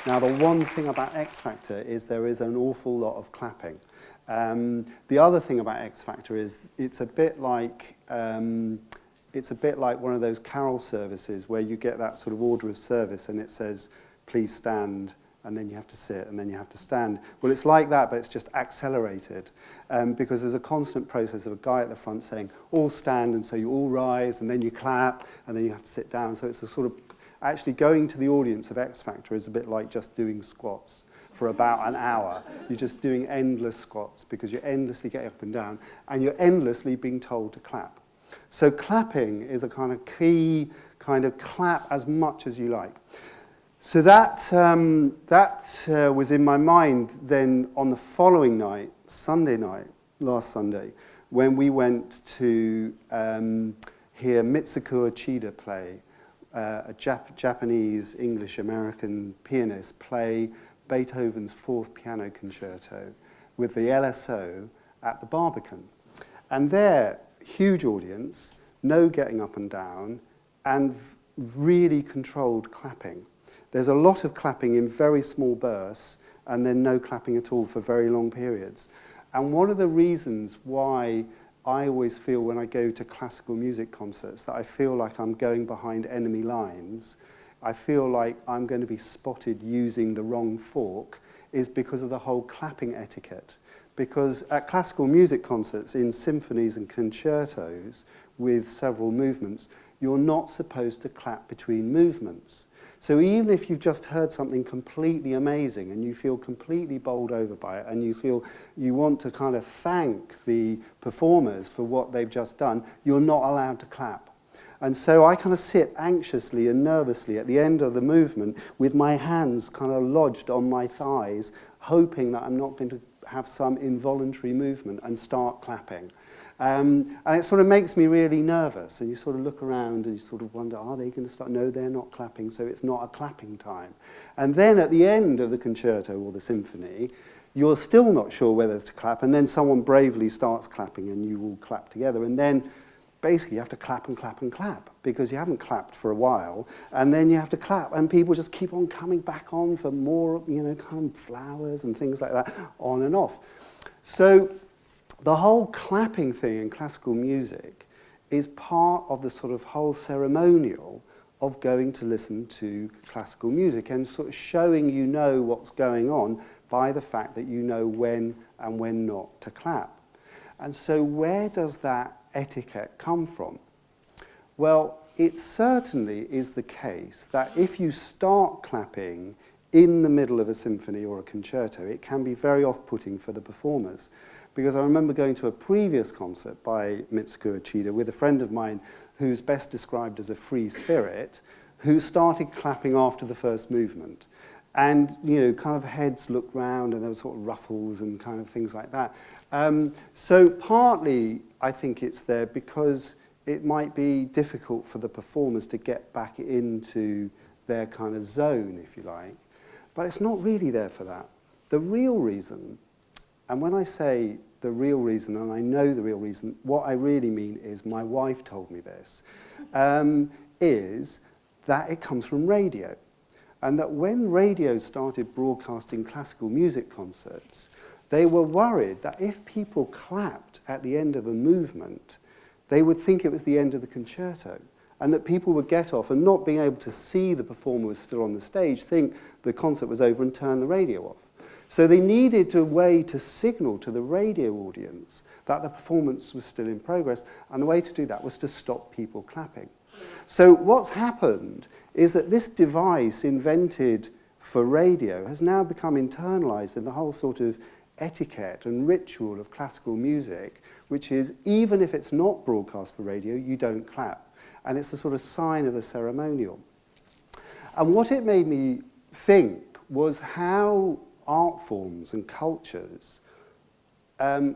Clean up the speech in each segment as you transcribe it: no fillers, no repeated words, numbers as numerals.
Now, the one thing about X Factor is there is an awful lot of clapping. The other thing about X Factor is it's a bit like one of those carol services where you get that sort of order of service and it says, please stand, and then you have to sit, and then you have to stand. Well, it's like that, but it's just accelerated, because there's a constant process of a guy at the front saying, all stand, and so you all rise, and then you clap, and then you have to sit down. So it's a sort of, actually going to the audience of X Factor is a bit like just doing squats for about an hour. You're just doing endless squats, because you're endlessly getting up and down, and you're endlessly being told to clap. So clapping is a kind of key, kind of clap as much as you like. So that was in my mind then on the following night, Sunday night, last Sunday, when we went to hear Mitsuko Uchida play, a Japanese, English-American pianist, play Beethoven's Fourth Piano Concerto with the LSO at the Barbican. And there, huge audience, no getting up and down, and really controlled clapping. There's a lot of clapping in very small bursts, and then no clapping at all for very long periods. And one of the reasons why I always feel when I go to classical music concerts that I feel like I'm going behind enemy lines, I feel like I'm going to be spotted using the wrong fork, is because of the whole clapping etiquette. Because at classical music concerts, in symphonies and concertos with several movements, you're not supposed to clap between movements. So even if you've just heard something completely amazing and you feel completely bowled over by it and you feel you want to kind of thank the performers for what they've just done, you're not allowed to clap. And so I kind of sit anxiously and nervously at the end of the movement with my hands kind of lodged on my thighs, hoping that I'm not going to have some involuntary movement and start clapping. And it sort of makes me really nervous, and you sort of look around and you sort of wonder, are they going to start? No, they're not clapping, so it's not a clapping time. And then at the end of the concerto or the symphony, you're still not sure whether to clap, and then someone bravely starts clapping and you all clap together, and then basically you have to clap and clap and clap because you haven't clapped for a while, and then you have to clap, and people just keep on coming back on for more, kind of flowers and things like that, on and off. So the whole clapping thing in classical music is part of the sort of whole ceremonial of going to listen to classical music and sort of showing you know what's going on by the fact that you know when and when not to clap. And so where does that etiquette come from? Well, it certainly is the case that if you start clapping in the middle of a symphony or a concerto, it can be very off-putting for the performers. Because I remember going to a previous concert by Mitsuko Uchida with a friend of mine who's best described as a free spirit, who started clapping after the first movement. And, kind of heads looked round and there were sort of ruffles and kind of things like that. So partly, I think it's there because it might be difficult for the performers to get back into their kind of zone, if you like. But it's not really there for that. The real reason, and when I say the real reason, and I know the real reason, what I really mean is my wife told me this, is that it comes from radio. And that when radio started broadcasting classical music concerts, they were worried that if people clapped at the end of a movement, they would think it was the end of the concerto. And that people would get off and not being able to see the performer was still on the stage, think the concert was over and turn the radio off. So they needed a way to signal to the radio audience that the performance was still in progress, and the way to do that was to stop people clapping. So what's happened is that this device invented for radio has now become internalized in the whole sort of etiquette and ritual of classical music, which is even if it's not broadcast for radio, you don't clap. And it's a sort of sign of the ceremonial. And what it made me think was how art forms and cultures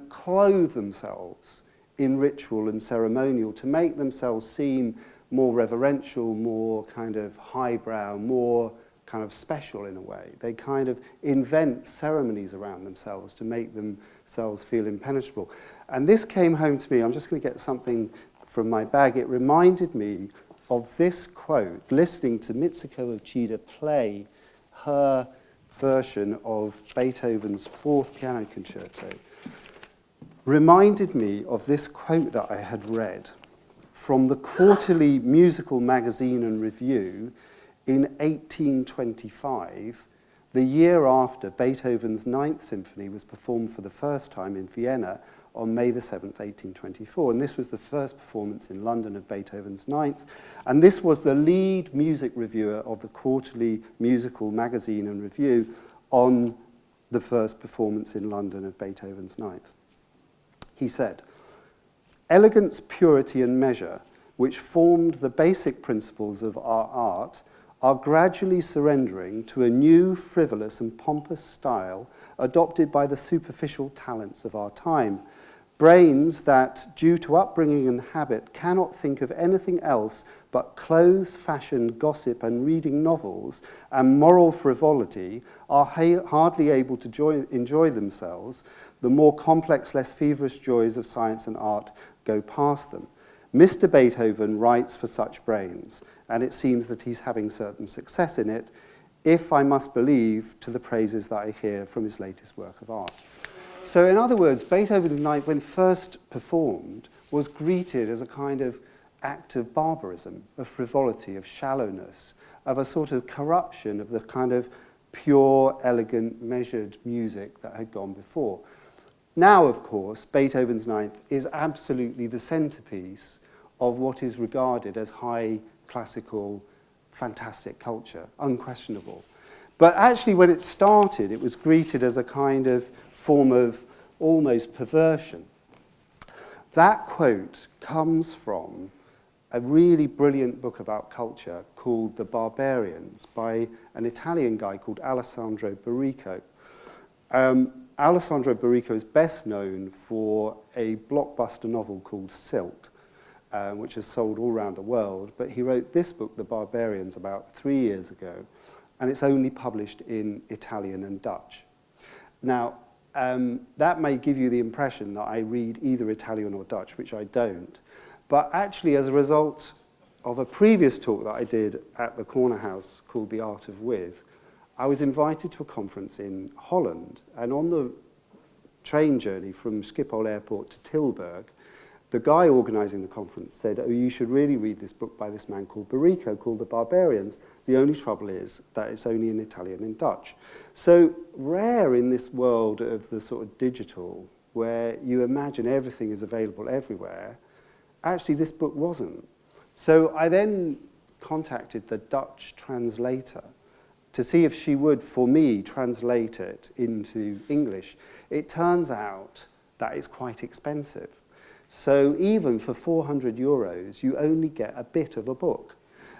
clothe themselves in ritual and ceremonial to make themselves seem more reverential, more kind of highbrow, more kind of special in a way. They kind of invent ceremonies around themselves to make themselves feel impenetrable. And this came home to me. I'm just going to get something from my bag. It reminded me of this quote, listening to Mitsuko Uchida play her version of Beethoven's Fourth Piano Concerto reminded me of this quote that I had read from the Quarterly Musical Magazine and Review in 1825, the year after Beethoven's Ninth Symphony was performed for the first time in Vienna on May the 7th, 1824. And this was the first performance in London of Beethoven's Ninth. And this was the lead music reviewer of the Quarterly Musical Magazine and Review on the first performance in London of Beethoven's Ninth. He said, "Elegance, purity, and measure, which formed the basic principles of our art, are gradually surrendering to a new, frivolous, and pompous style adopted by the superficial talents of our time. Brains that, due to upbringing and habit, cannot think of anything else but clothes, fashion, gossip, and reading novels, and moral frivolity, are hardly able to enjoy themselves. The more complex, less feverish joys of science and art go past them. Mr. Beethoven writes for such brains, and it seems that he's having certain success in it, if I must believe to the praises that I hear from his latest work of art." So in other words, Beethoven's Ninth, when first performed, was greeted as a kind of act of barbarism, of frivolity, of shallowness, of a sort of corruption of the kind of pure, elegant, measured music that had gone before. Now, of course, Beethoven's Ninth is absolutely the centerpiece of what is regarded as high classical, fantastic culture, unquestionable. But actually, when it started, it was greeted as a kind of form of almost perversion. That quote comes from a really brilliant book about culture called The Barbarians by an Italian guy called Alessandro Baricco. Alessandro Baricco is best known for a blockbuster novel called Silk, which has sold all around the world. But he wrote this book, The Barbarians, about 3 years ago, and it's only published in Italian and Dutch. Now, that may give you the impression that I read either Italian or Dutch, which I don't. But actually, as a result of a previous talk that I did at the Cornerhouse called The Art of With, I was invited to a conference in Holland. And on the train journey from Schiphol Airport to Tilburg, the guy organising the conference said, "Oh, you should really read this book by this man called Baricco, called The Barbarians. The only trouble is that it's only in Italian and Dutch." So rare in this world of the sort of digital, where you imagine everything is available everywhere, actually this book wasn't. So I then contacted the Dutch translator to see if she would, for me, translate it into English. It turns out that it's quite expensive. So even for 400 euros, you only get a bit of a book.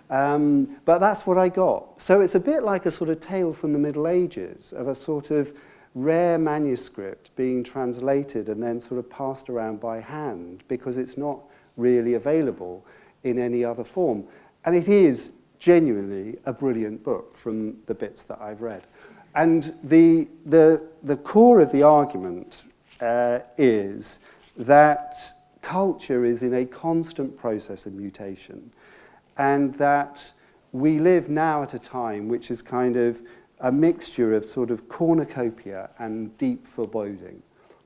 But that's what I got. So it's a bit like a sort of tale from the Middle Ages of a sort of rare manuscript being translated and then sort of passed around by hand because it's not really available in any other form. And it is genuinely a brilliant book from the bits that I've read. And the core of the argument is that culture is in a constant process of mutation, and that we live now at a time which is kind of a mixture of sort of cornucopia and deep foreboding,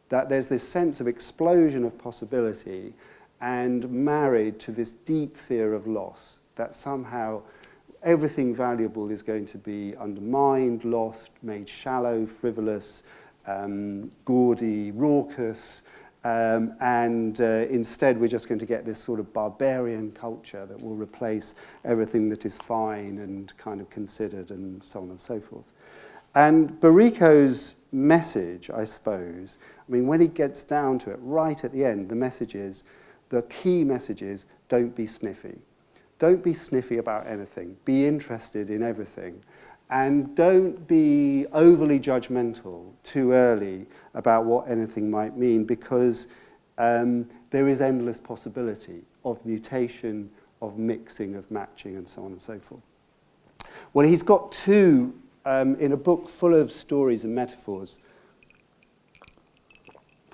that there's this sense of explosion of possibility and married to this deep fear of loss, that somehow everything valuable is going to be undermined, lost, made shallow, frivolous, gaudy, raucous, and instead we're just going to get this sort of barbarian culture that will replace everything that is fine and kind of considered and so on and so forth. And Baricco's message, I suppose, I mean, when he gets down to it, right at the end, the key message is, don't be sniffy. Don't be sniffy about anything. Be interested in everything. And don't be overly judgmental too early about what anything might mean, because there is endless possibility of mutation, of mixing, of matching, and so on and so forth. Well, he's got two, in a book full of stories and metaphors,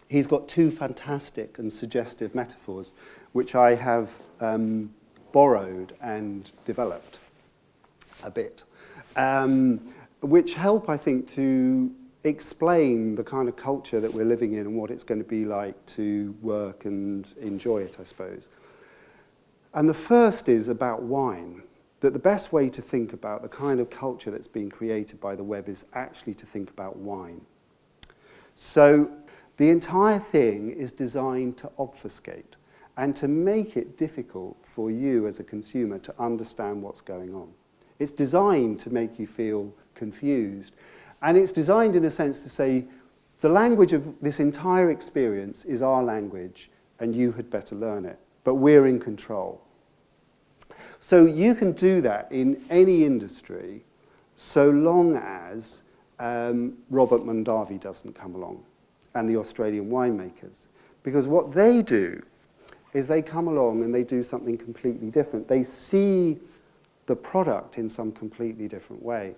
he's got two fantastic and suggestive metaphors, which I have borrowed and developed a bit. which help, I think, to explain the kind of culture that we're living in and what it's going to be like to work and enjoy it, I suppose. And the first is about wine, that the best way to think about the kind of culture that's being created by the web is actually to think about wine. So the entire thing is designed to obfuscate and to make it difficult for you as a consumer to understand what's going on. It's designed to make you feel confused. And it's designed in a sense to say, the language of this entire experience is our language, and you had better learn it. But we're in control. So you can do that in any industry, so long as Robert Mondavi doesn't come along, and the Australian winemakers. Because what they do is they come along and they do something completely different. They see the product in some completely different way.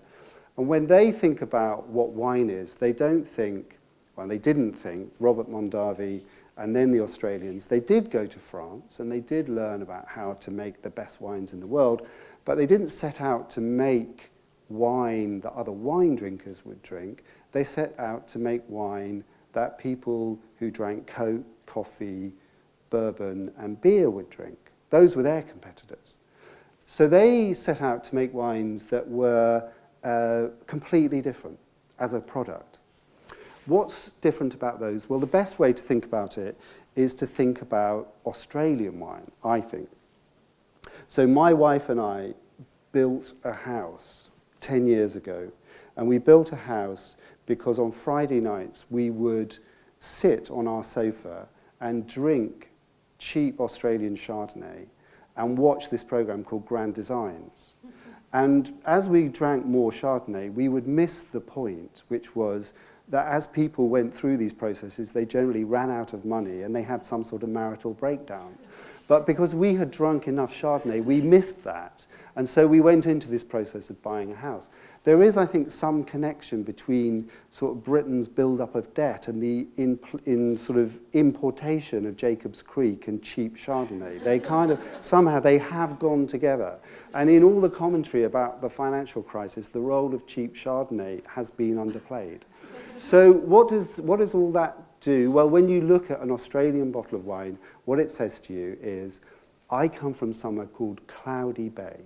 And when they think about what wine is, they don't think, well, they didn't think, Robert Mondavi and then the Australians, they did go to France and they did learn about how to make the best wines in the world, but they didn't set out to make wine that other wine drinkers would drink. They set out to make wine that people who drank Coke, coffee, bourbon, and beer would drink. Those were their competitors. So they set out to make wines that were completely different as a product. What's different about those? Well, the best way to think about it is to think about Australian wine, I think. So my wife and I built a house 10 years ago, and we built a house because on Friday nights we would sit on our sofa and drink cheap Australian Chardonnay and watch this program called Grand Designs. And as we drank more Chardonnay, we would miss the point, which was that as people went through these processes, they generally ran out of money and they had some sort of marital breakdown. But because we had drunk enough Chardonnay, we missed that. And so we went into this process of buying a house. There is, I think, some connection between sort of Britain's build-up of debt and the sort of importation of Jacob's Creek and cheap Chardonnay. They kind of, somehow they have gone together. And in all the commentary about the financial crisis, the role of cheap Chardonnay has been underplayed. So what does all that do? Well, when you look at an Australian bottle of wine, what it says to you is, I come from somewhere called Cloudy Bay,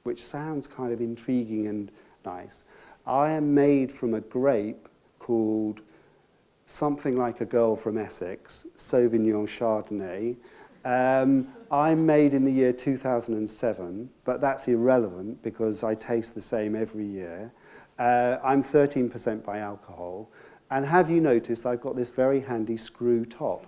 which sounds kind of intriguing and nice. I am made from a grape called something like a girl from Essex, Sauvignon Chardonnay. I'm made in the year 2007, but that's irrelevant because I taste the same every year. I'm 13% by alcohol. And have you noticed I've got this very handy screw top?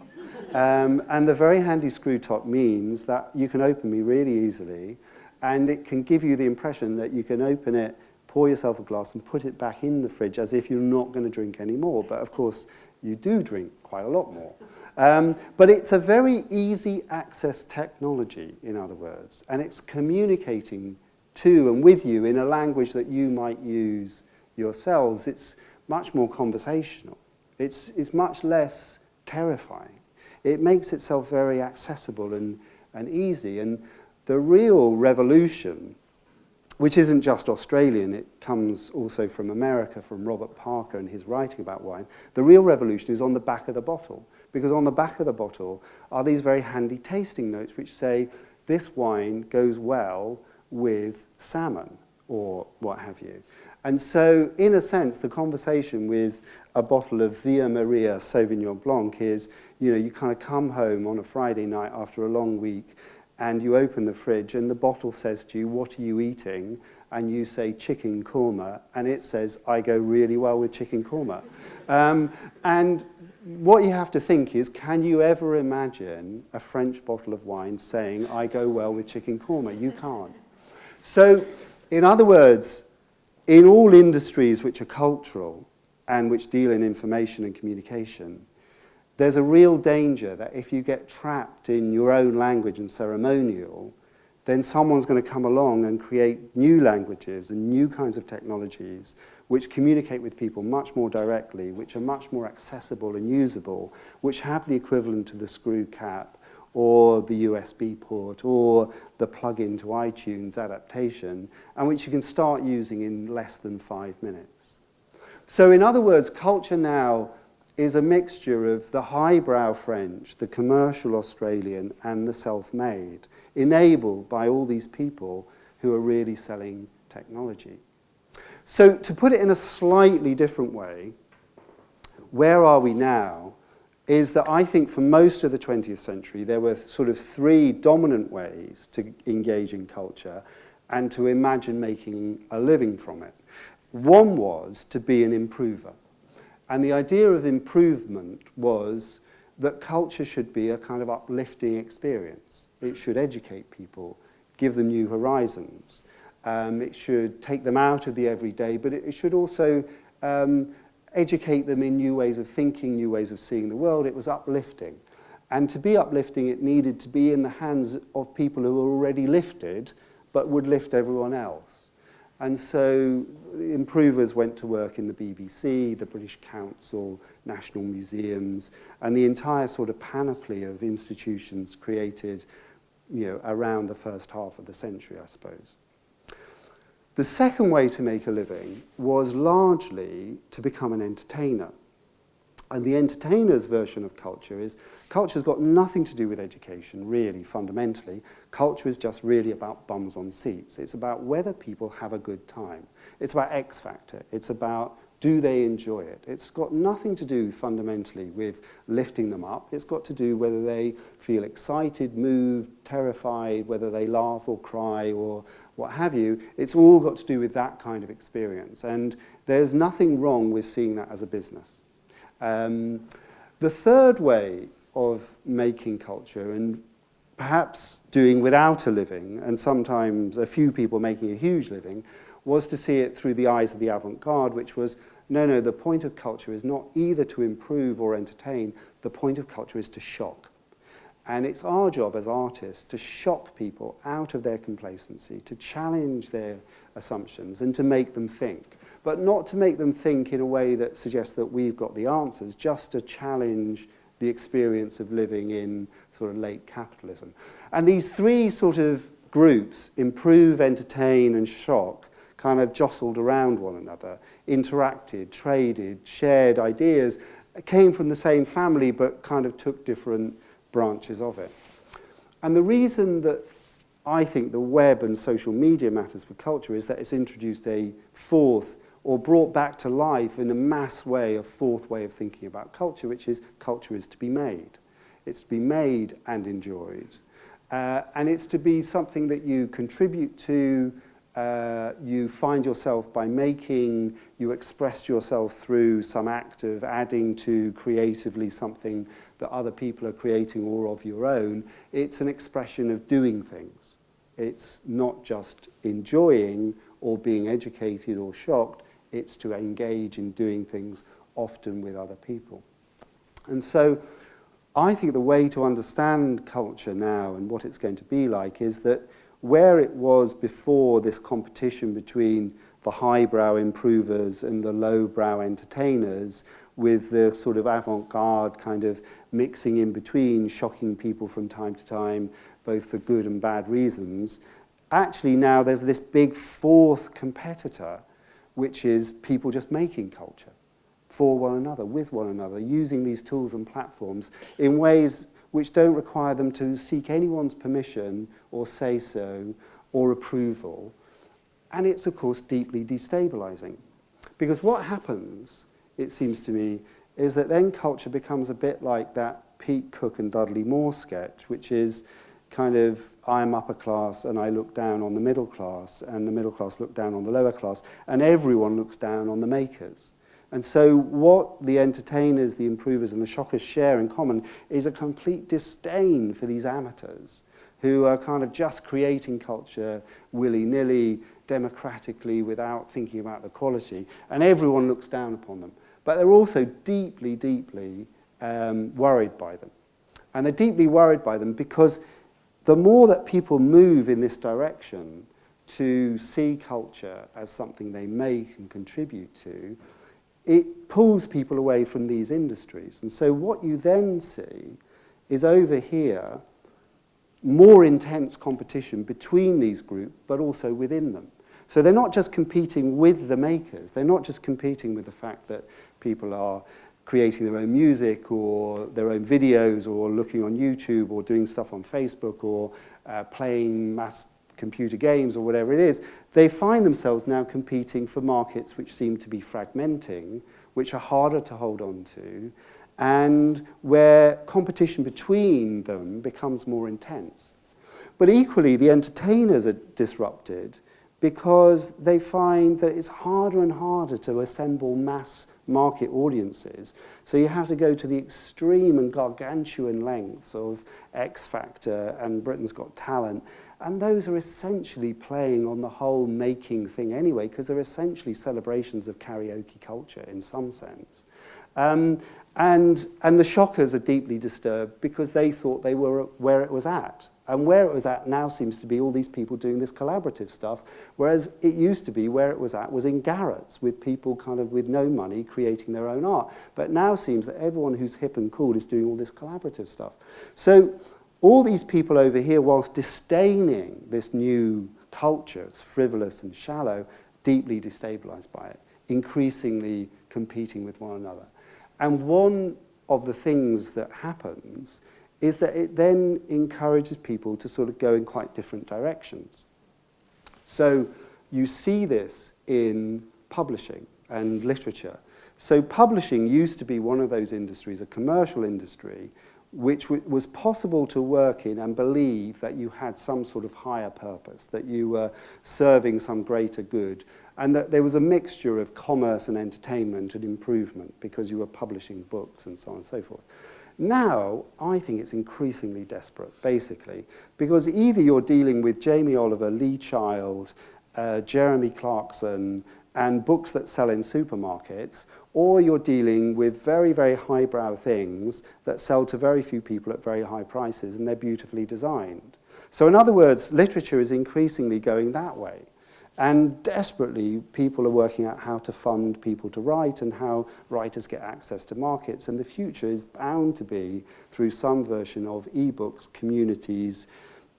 And the very handy screw top means that you can open me really easily, and it can give you the impression that you can open it, pour yourself a glass and put it back in the fridge as if you're not going to drink any more. But of course, you do drink quite a lot more. But it's a very easy access technology, in other words, and it's communicating to and with you in a language that you might use yourselves. It's much more conversational. It's much less terrifying. It makes itself very accessible and easy. And the real revolution, which isn't just Australian, it comes also from America, from Robert Parker and his writing about wine, the real revolution is on the back of the bottle. Because on the back of the bottle are these very handy tasting notes which say, this wine goes well with salmon, or what have you. And so, in a sense, the conversation with a bottle of Via Maria Sauvignon Blanc is, you kind of come home on a Friday night after a long week, and you open the fridge, and the bottle says to you, what are you eating? And you say, chicken korma, and it says, I go really well with chicken korma. And what you have to think is, can you ever imagine a French bottle of wine saying, I go well with chicken korma? You can't. So, in other words, in all industries which are cultural and which deal in information and communication, there's a real danger that if you get trapped in your own language and ceremonial, then someone's going to come along and create new languages and new kinds of technologies which communicate with people much more directly, which are much more accessible and usable, which have the equivalent of the screw cap or the USB port, or the plug-in to iTunes adaptation, and which you can start using in less than 5 minutes. So in other words, culture now is a mixture of the highbrow French, the commercial Australian, and the self-made, enabled by all these people who are really selling technology. So to put it in a slightly different way, where are we now is that I think for most of the 20th century there were sort of 3 dominant ways to engage in culture and to imagine making a living from it. One was to be an improver. And the idea of improvement was that culture should be a kind of uplifting experience. It should educate people, give them new horizons. It should take them out of the everyday, but it should also educate them in new ways of thinking, new ways of seeing the world. It was uplifting. And to be uplifting, it needed to be in the hands of people who were already lifted, but would lift everyone else. And so improvers went to work in the BBC, the British Council, national museums, and the entire sort of panoply of institutions created, around the first half of the century, I suppose. The second way to make a living was largely to become an entertainer. And the entertainer's version of culture is, culture's got nothing to do with education, really, fundamentally. Culture is just really about bums on seats. It's about whether people have a good time. It's about X factor. It's about, do they enjoy it? It's got nothing to do, fundamentally, with lifting them up. It's got to do whether they feel excited, moved, terrified, whether they laugh or cry or what have you. It's all got to do with that kind of experience. And there's nothing wrong with seeing that as a business. The third way of making culture, and perhaps doing without a living, and sometimes a few people making a huge living, was to see it through the eyes of the avant-garde, which was, no, the point of culture is not either to improve or entertain, the point of culture is to shock. And it's our job as artists to shock people out of their complacency, to challenge their assumptions, and to make them think. But not to make them think in a way that suggests that we've got the answers, just to challenge the experience of living in sort of late capitalism. And these 3 sort of groups, improve, entertain, and shock, kind of jostled around one another, interacted, traded, shared ideas, came from the same family but kind of took different branches of it. And the reason that I think the web and social media matters for culture is that it's introduced a fourth, or brought back to life in a mass way, a fourth way of thinking about culture, which is culture is to be made. It's to be made and enjoyed. And it's to be something that you contribute to, you find yourself by making, you express yourself through some act of adding to creatively something that other people are creating or of your own. It's an expression of doing things. It's not just enjoying or being educated or shocked. It's to engage in doing things, often with other people. And so I think the way to understand culture now and what it's going to be like is that where it was before this competition between the highbrow improvers and the lowbrow entertainers, with the sort of avant-garde kind of mixing in between, shocking people from time to time, both for good and bad reasons, actually now there's this big fourth competitor, which is people just making culture for one another, with one another, using these tools and platforms in ways which don't require them to seek anyone's permission or say-so or approval. And it's, of course, deeply destabilizing. Because what happens, it seems to me, is that then culture becomes a bit like that Pete Cook and Dudley Moore sketch, which is kind of, I'm upper class and I look down on the middle class, and the middle class look down on the lower class, and everyone looks down on the makers. And so what the entertainers, the improvers, and the shockers share in common is a complete disdain for these amateurs who are kind of just creating culture willy-nilly, democratically, without thinking about the quality, and everyone looks down upon them. But they're also deeply, deeply worried by them. And they're deeply worried by them because the more that people move in this direction to see culture as something they make and contribute to, it pulls people away from these industries. And so what you then see is over here more intense competition between these groups, but also within them. So they're not just competing with the makers. They're not just competing with the fact that people are creating their own music or their own videos or looking on YouTube or doing stuff on Facebook or playing mass computer games or whatever it is. They find themselves now competing for markets which seem to be fragmenting, which are harder to hold on to, and where competition between them becomes more intense. But equally, the entertainers are disrupted because they find that it's harder and harder to assemble mass market audiences. So you have to go to the extreme and gargantuan lengths of X Factor and Britain's Got Talent. And those are essentially playing on the whole making thing anyway, because they're essentially celebrations of karaoke culture in some sense. And the shockers are deeply disturbed because they thought they were where it was at. And where it was at now seems to be all these people doing this collaborative stuff, whereas it used to be where it was at was in garrets with people kind of with no money creating their own art. But now seems that everyone who's hip and cool is doing all this collaborative stuff. So all these people over here, whilst disdaining this new culture, it's frivolous and shallow, deeply destabilized by it, increasingly competing with one another. And one of the things that happens is that it then encourages people to sort of go in quite different directions. So you see this in publishing and literature. So publishing used to be one of those industries, a commercial industry, which was possible to work in and believe that you had some sort of higher purpose, that you were serving some greater good, and that there was a mixture of commerce and entertainment and improvement because you were publishing books and so on and so forth. Now, I think it's increasingly desperate, basically, because either you're dealing with Jamie Oliver, Lee Child, Jeremy Clarkson, and books that sell in supermarkets, or you're dealing with very, very highbrow things that sell to very few people at very high prices, and they're beautifully designed. So in other words, literature is increasingly going that way. And desperately, people are working out how to fund people to write and how writers get access to markets. And the future is bound to be through some version of e-books, communities,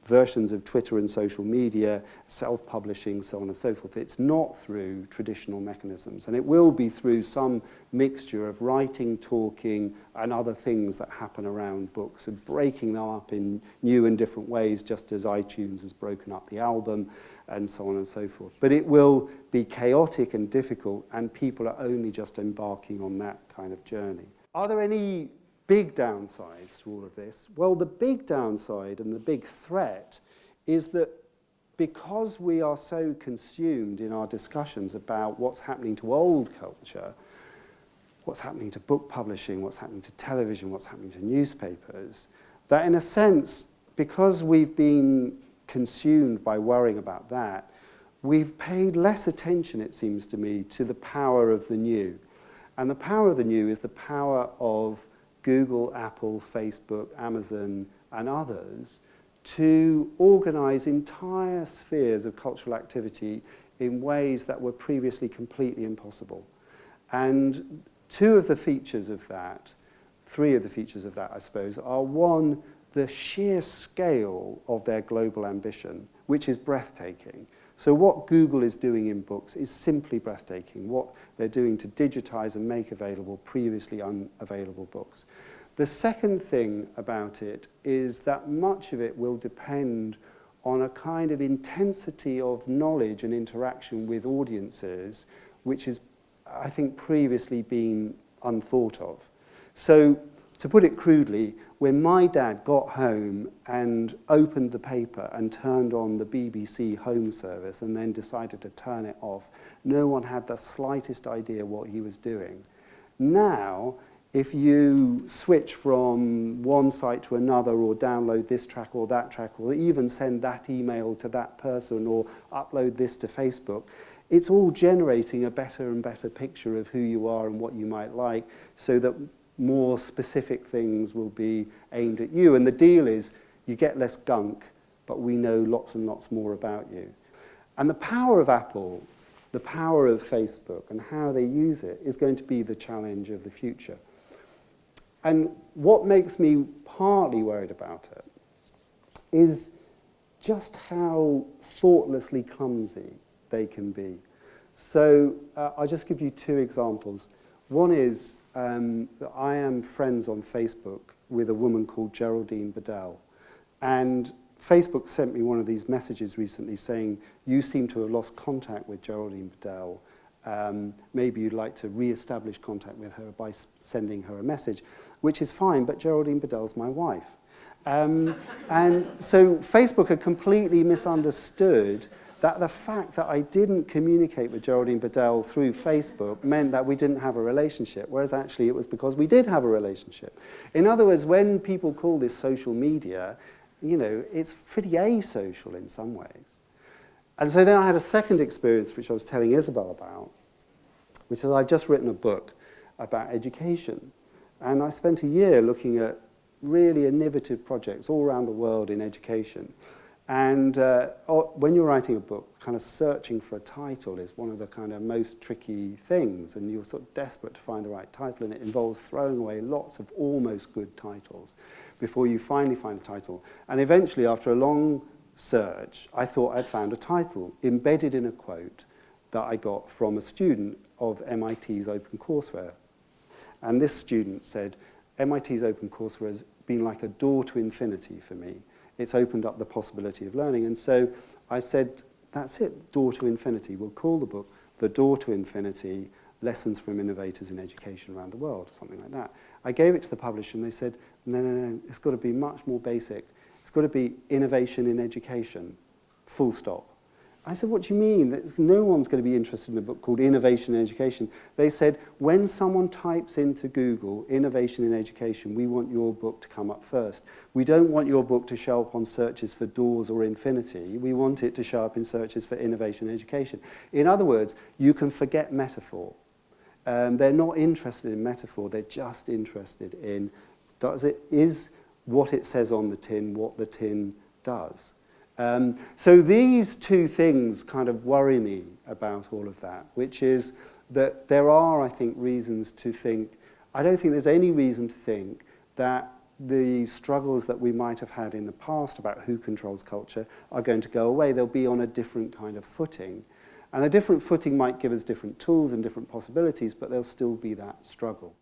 versions of Twitter and social media, self-publishing, so on and so forth. It's not through traditional mechanisms. And it will be through some mixture of writing, talking, and other things that happen around books, and breaking them up in new and different ways, just as iTunes has broken up the album, and so on and so forth. But it will be chaotic and difficult, and people are only just embarking on that kind of journey. Are there any big downsides to all of this? Well, the big downside and the big threat is that because we are so consumed in our discussions about what's happening to old culture, what's happening to book publishing, what's happening to television, what's happening to newspapers, that in a sense, because we've been consumed by worrying about that, we've paid less attention, it seems to me, to the power of the new. And the power of the new is the power of Google, Apple, Facebook, Amazon, and others to organize entire spheres of cultural activity in ways that were previously completely impossible. And three of the features of that, I suppose, are one, the sheer scale of their global ambition, which is breathtaking. So what Google is doing in books is simply breathtaking, what they're doing to digitize and make available previously unavailable books. The second thing about it is that much of it will depend on a kind of intensity of knowledge and interaction with audiences, which is, I think, previously been unthought of. So, to put it crudely, when my dad got home and opened the paper and turned on the BBC Home Service and then decided to turn it off, no one had the slightest idea what he was doing. Now, if you switch from one site to another or download this track or that track or even send that email to that person or upload this to Facebook, it's all generating a better and better picture of who you are and what you might like, so that more specific things will be aimed at you. And the deal is you get less gunk, but we know lots and lots more about you. And the power of Apple, the power of Facebook, and how they use it is going to be the challenge of the future. And what makes me partly worried about it is just how thoughtlessly clumsy they can be. So I'll just give you two examples. One is that I am friends on Facebook with a woman called Geraldine Bedell. And Facebook sent me one of these messages recently saying, you seem to have lost contact with Geraldine Bedell. Maybe you'd like to re-establish contact with her by sending her a message, which is fine, but Geraldine Bedell's my wife. And so Facebook had completely misunderstood that the fact that I didn't communicate with Geraldine Bedell through Facebook meant that we didn't have a relationship, whereas actually it was because we did have a relationship. In other words, when people call this social media, you know, it's pretty asocial in some ways. And so then I had a second experience, which I was telling Isabel about, which is I've just written a book about education. And I spent a year looking at really innovative projects all around the world in education. And when you're writing a book, kind of searching for a title is one of the kind of most tricky things, and you're sort of desperate to find the right title, and it involves throwing away lots of almost good titles before you finally find a title. And eventually, after a long search, I thought I'd found a title embedded in a quote that I got from a student of MIT's OpenCourseware. And this student said, MIT's OpenCourseware has been like a door to infinity for me. It's opened up the possibility of learning. And so I said, that's it, door to infinity. We'll call the book The Door to Infinity, Lessons from Innovators in Education Around the World, or something like that. I gave it to the publisher and they said, no, it's got to be much more basic. It's got to be innovation in education, full stop. I said, what do you mean? No one's going to be interested in a book called Innovation in Education. They said, when someone types into Google, innovation in education, we want your book to come up first. We don't want your book to show up on searches for doors or infinity. We want it to show up in searches for innovation in education. In other words, you can forget metaphor. They're not interested in metaphor. They're just interested in, is what it says on the tin what the tin does. So these two things kind of worry me about all of that, which is that there are, I think, reasons to think, I don't think there's any reason to think that the struggles that we might have had in the past about who controls culture are going to go away. They'll be on a different kind of footing. And a different footing might give us different tools and different possibilities, but there'll still be that struggle.